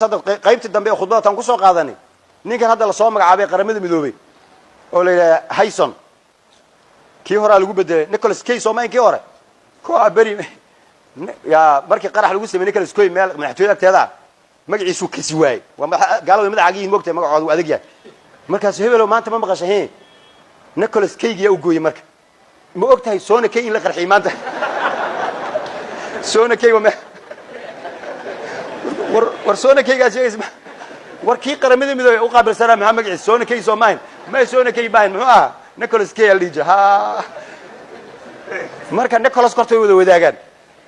qaybtii dambe ee khudbada tan ku soo qaadanay ninkan hadda la soo magacaabay qaramada midoobay oo la yiraahdo Hayson kii hore lagu bedelay Nicholas Cage oo maankii hore ko abari ya markii qarax lagu sameeyay Nicholas Cage meel madaxtooyada agteeda magaciisu kasi waay waa gaalada madaxaagii moogtay magacoodu adag yahay markaas hebelo maanta ma maqashay Nicholas Cage uu gooyay marka ma ogtahay Sona Cage in la qarxay maanta Sona Cage war Sona Cage gaashay war kii qaramada midoobay u qaabilsanaa Maxamed Ciise Sona Cage Soomaaliya ma Sona Cage baan muxuu ah Nicholas Cage liija ha marka Nicholas kortay wada wadaagaan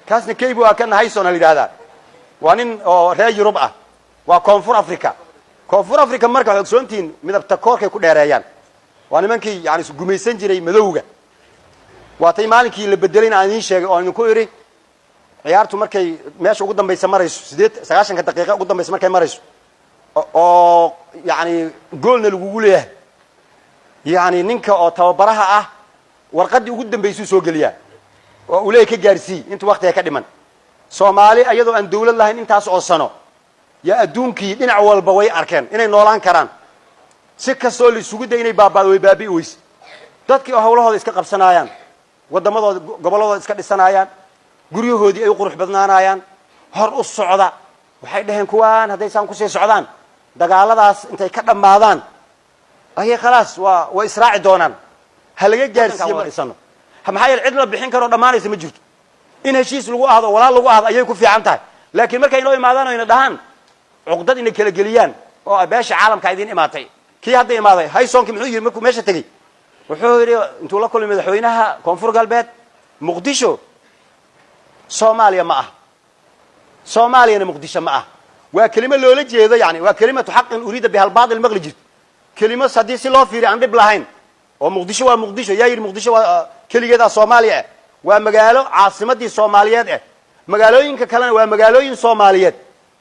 kaasna Cage waa kan Hayson la yiraahdaa waa nin oo reer Yurub ah waa Koonfur Afrika marka waxay ogsoontiin midabta koorkay ku dheereeyaan waa nimankii yaani gumaysan jiray madowga waa tay maalinkii la bedelayna aan sheegay oo ku iri ciyaartu markay meesha ugu dambaysa marayso 9 daqiiqo ugu dambaysa markay marayso oo yaani goolna lagu leeyahay yaani ninka oo tababaraha ah warqadii ugu dambaysay soo galiya oo uu leeyahay ka gaarsii inta waqti ay ka dhiman Soomaali ayadoo aan dawlad lahayn intaas oo sano ya adduunkii dhinac walba way arkeen inay noolaan karaan si kastoo la isugu day inay baabi'i weys dadkii hawlahooda iska qabsanayaan wadamadooda goboladooda iska dhisanayaan guryahoodii ay qurux badnaanayaan hor u socda waxay dhaheen kuwaan haday saan ku sii socdaan dagaaladaas intay ka dhamaadaan ayay khalaas waa israaci doonaan halaga gaarsiyo ma dhisano maxay cid la bixin karo dhamaanaysa ma jirto in heshiis lagu ahdo walaal lagu ahdo ayay ku fiican tahay laakiin markay inoo imaadaan oo ina dhahan cuqdad inay kala geliyaan oo beesha caalamka idin imaatay kii hadda imaaday Hayson muxuu yiri markuu meesha tagay wuxuu yiri intuu la kulmay madaxweynaha Koonfur Galbeed Muqdisho Soomaaliya ma ah Soomaaliyana Muqdisho ma ah waa kelimo loola jeedo yaani waa kelimatu xaqin urida bihal baadil maqliji kelimo sadii si loo fiiri aan dib lahayn oo Muqdisho waa Muqdisho yaa yiri Muqdisho waa kaligeeda Soomaaliya waa magaalo caasimadii Soomaaliyeed magaalooyinka kalena waa magaalooyin Soomaaliyeed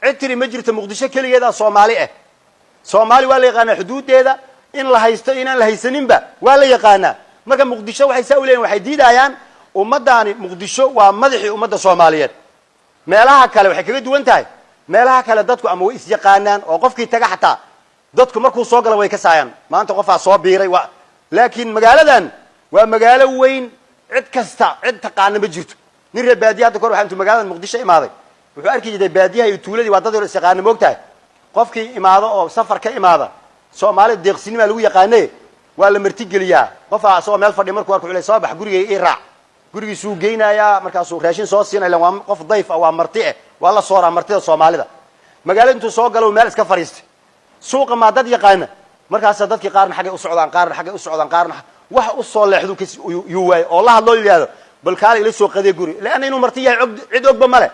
citri ma jirto Muqdisho kaligeeda Soomaaliya Soomaali waa la yaqaan xuduudeeda in la haysto inaan la haysaninba waa la yaqaan marka Muqdisho waxay saawileen waxay diidayaan ummadani Muqdisho waa madaxii ummadda Soomaaliyeed meelaha kale waxay kaga duwan tahay meelaha kale dadku ama way is yaqaanaan oo qofkii taga xataa dadku markuu soo galo way ka saayaan maanta qofaa soo biiray laakiin magaaladan waa magaalo weyn cid kasta cid taqaan ma jirto nin reer baadiyaha kor waxaan tu magaalada Muqdisho imaaday wuxuu arkay jiray baadiyaha iyo tuuladii waa dad is yaqaan moogtahay qofkii imaado oo safar ka imaada Soomaali deeqsinima lagu yaqaanay waa la marti geliyaa qofaa soo meel fadhi markuu arko soo bax gurigay raac gurigiisu geynaya markaas uu raashin soo siinay waa qof dayf ah waa marti ah waa la soo martida Soomaalida magaalada intuu soo galo meel iska fariistay suuqa ma dad yaqaan markaas dadkii qaarna xagee u socdaan qaarna wax u soo leexdo uu waay oo la hadloo yiraahdo bal kaal ila soo qaday guri laana inuu marti yahay cid ogba male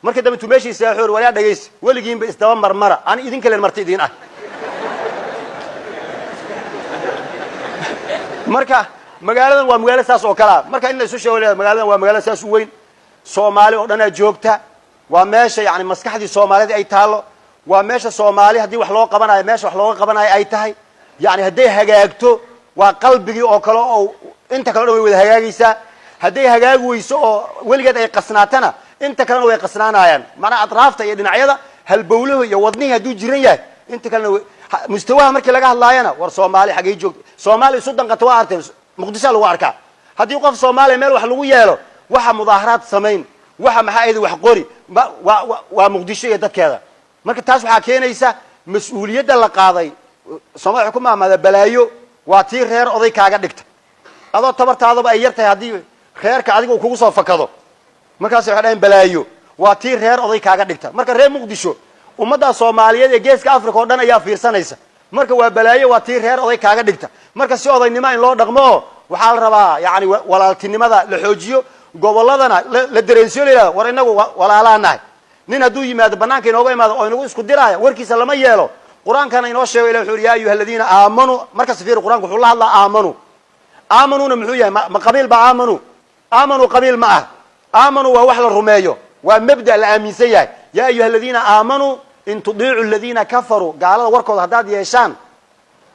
marka dambe tu meeshii saaxoor wala dhageys waligiin ba isdaba marmara aan idin kale marti idin ah marka magaaladan waa magaalo saas oo kala marka in la isu sheego magaaladan waa magaalo saas u weyn Soomaali oo dhan joogta waa meesha yaani maskaxdii Soomaalida ay taalo waa meesha Soomaali hadii wax loo qabanayo meesha wax looga qabanayo ay tahay yaani haday hagaagto waa qalbigi oo kale oo inta kale way wada hagaagaysaa haday hagaag weyso oo waligeed ay qasnaatana inta kale way qasnaanayaan mana atraafta iyo dhinacyada hal bowluhu iyo wadnihi haduu jiran yahay inta kale mustawaha markii laga hadlaayana war Soomaali xagee joogto Soomaali sudan qatwa arteen Muqdisho lagu arkaa hadii qof Soomaali meel wax lagu yeelo waxa mudaaharaad sameyn waxa maxaa wax qori waa Muqdisho iyo dadkeeda marka taas waxa keenaysa mas'uuliyadda la qaaday Soomaali xukuumadda balaayo waa tii reer oday kaaga dhigta adoo tabartaadaba ay yartay hadii reerka adiga uu kugu soo fakado markaas waxa dhayn balaayo waa tii reer oday kaaga dhigta marka reer Muqdisho ummadda Soomaaliyeed ee geeska Afrika oo dhan ayaa fiirsanaysa marka waa balaayo waa tii reer oday kaaga dhigta marka si odaynimo in loo dhaqmo waxa la rabaa yaani walaaltinimada la xoojiyo goboladana la dareensiyo leeyahay war inagu walaalaanahay nin haduu yimaado banaanka inooga imaado oo inagu isku diraayo warkiisa lama yeelo quraankana inoo sheego ilaahay wuxuu yaa ayyuhalladina aamanu marka safiir quraanku wuxuu la hadlaa aamanuna muxuu yahay ma qabiil ba aamanu qabiil ma ah aamanu waa wax la rumeeyo waa mabda la aaminsan yahay yaa ayyuhalladina aamanu in tudiicu alladina kafaru qaalada warkooda hadaad yeeshaan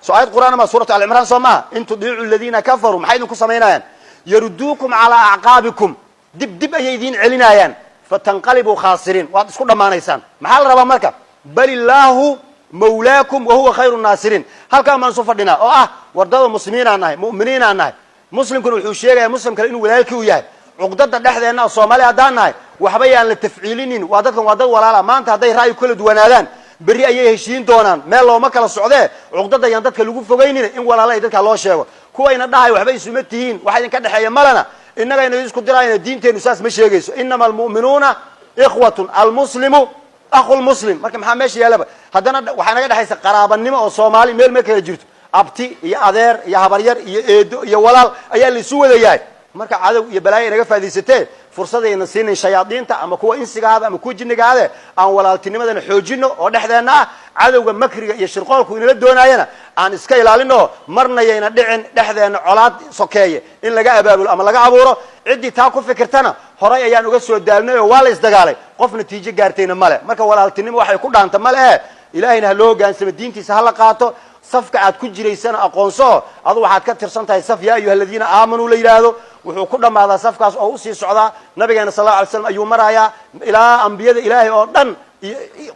سؤال القرآن ما سورة العمران سماها إن تطيعوا الذين كفروا محيدكم سمينايان يردوكم على أعقابكم دب أيدين علينايان فتنقلبوا خاسرين واتسكوا ما نيسان محل ربا مركب bal illaahu mawlaakum wahuwa khayru nnaasiriin halkaa maan soo fadhinaa oo wardada muslimiinaan nahay mu'miniinaan nahay muslimkuna wuxuu sheegayaa muslim kale inuu walaalkii u yahay cuqdada dhexdeena Soomaali haddaan nahay waxba yaan la tafciilinin waa dadkan waa dad walaala maanta hadday ra'yi kala duwanaadaan bari ayay heshiin doonaan meel looma kala socdee cuqdada yaan dadka lagu fogeynina in walaala ay dadka loo sheego kuwayna dhahay waxba isuma tihiin waxa idin ka dhaxeeya malana innaga inay isku dirayna diinteenu saas ma sheegayso innamal mu'minuuna ikhwatun almuslimu akhul muslim marka maxaa meesha yaalaba haddana waxaa naga dhaxaysa qaraabanimo oo Soomaali meel kala jirto abti iyo adeer iyo habaryar iyo eedo iyo walaal ayaa la isu wadayahay marka cadow iyo balaayo inaga faadiisatee fursadayna siinay shayaadiinta ama kuwa insigaada ama kuwa jinnigaada aan walaaltinimadana xoojino oo dhexdeena cadowga makriga iyo shirqoolku inala doonayana aan iska ilaalino marna yayna dhicin dhexdeena colaad sokeeye in laga abaabulo ama laga abuuro cidii taa ku fikirtana horay ayaan uga soo daalnay oo waa la isdagaalay qof natiijo gaartayna male marka walaaltinimo waxay ku dhaanta male ilaahayna ha loo hogaansamo diintiisa ha la qaato safka aad ku jiraysana aqoonso adu waxaad ka tirsan tahay saf yaa ayuha alladina aamanu la yiraahdo wuxuu ku dhamaadaa safkaas oo u sii socdaa nabigeena sallallahu alayhi wasallam ayuu maraaya ilaa anbiyada ilaahay oo dhan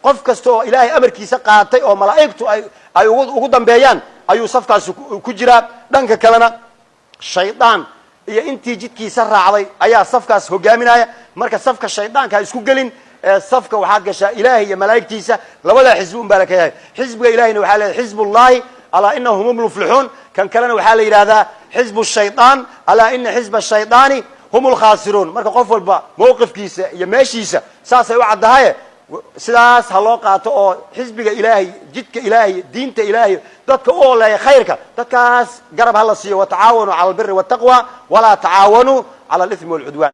qof kasta oo ilaahay amarkiisa qaatay oo malaa'iktu ay ugu dambeeyaan ayuu safkaas ku jiraa dhanka kalena shaydaan iyo intii jidkiisa raacday ayaa safkaas hogaaminaya marka safka shaydaanka isku gelin safka waxaad gashaa ilaahay iyo malaa'iktiisa labada xisbi un baa ka yahay xisbiga ilaahayna waxaa leeyahay xisbullahi alaa innahum humul muflixuun kan kalena waxaa la yiraahdaa xisbu shaytaan alaa inna xisba shaytaani humul khaasiruun marka qof walba mowqifkiisa iyo meeshiisa saasay u caddahay sidaas ha loo qaato oo xisbiga ilaahay jidka ilaahay diinta ilaahay dadka oo leeyahay khayrka dadkaas garab ha la siiyo wa tacaawanu cala albirri wattaqwa walaa tacaawanu cala alithmi walcudwaan